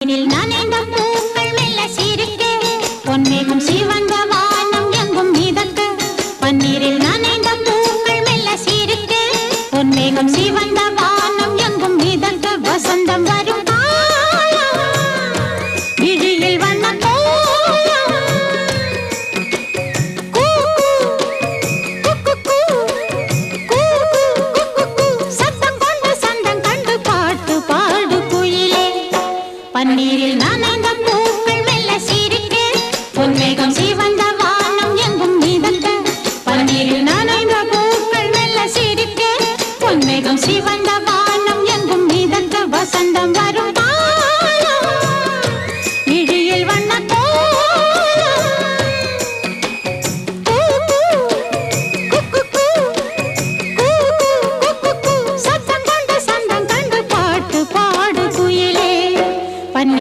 நனைந்த பூக்கள் மெல்ல சிரிக்க பொன்மேகம் சிவந்த வானம் எங்கும் மிதக்க பன்னீரில் நனைந்த பூக்கள் மெல்ல சிரிக்க பொன்மேகம் சிவந்த வானம் எங்கும் மிதக்க வசந்தம் வரும் விழியில் வண்ண பன்னீரில் நனைந்த பூக்கள் மெல்ல சிரிக்க பொன்மேகம் சிவந்த வானம் எங்கும் மிதக்க பன்னீரில் நனைந்த பூக்கள் மெல்ல சிரிக்க பொன்மேகம் சிவந்த